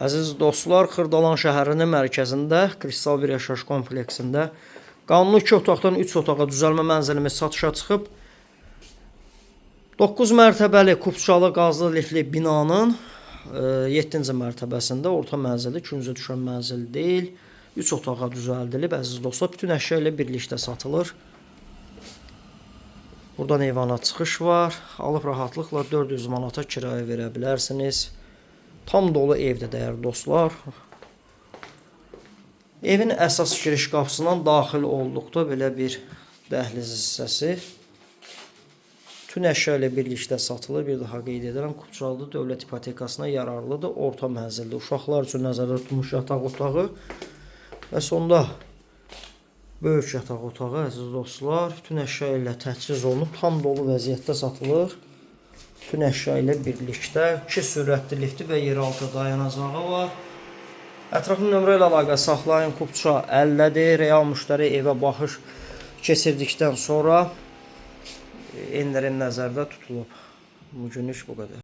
Əziz dostlar, Xırdalan şəhərinin mərkəzində, Kristal bir yaşayış kompleksində qanuni 2 otaqdan 3 otağa düzəlmə mənzilimiz satışa çıxıb. 9 mərtəbəli kubçalı qazlı lifli binanın 7-ci mərtəbəsində orta mənzilli, 2-cü düşən mənzil deyil, 3 otağa düzəldilib. Əziz dostlar, bütün əşya ilə birlikdə satılır. Buradan eyvana çıxış var. Alıb rahatlıqla 400 manata kirayə verə bilərsiniz. Tam dolu evdə dəyərli dostlar. Evin əsas giriş qapısından daxil olduqda belə bir dəhliz hissəsi. Bütün əşya ilə birlikdə satılır. Bir daha qeyd edirəm, Kubçalı dövlət ipotekasına yararlıdır. Orta mənzilli, uşaqlar üçün nəzərdə tutulmuş yataq otağı və sonda böyük yataq otağı. Əziz dostlar, bütün əşya ilə təchiz olunub, tam dolu vəziyyətdə satılır. Bütün əşya ilə birlikdə 2 sürətli lifti və yeraltı dayanacağı var. Ətraflı nömrə ilə əlaqə saxlayın. Kubça 50-dir. Real müştəri evə baxış keçirdikdən sonra endirim nəzərdə tutulub. Bugünlük bu qədər.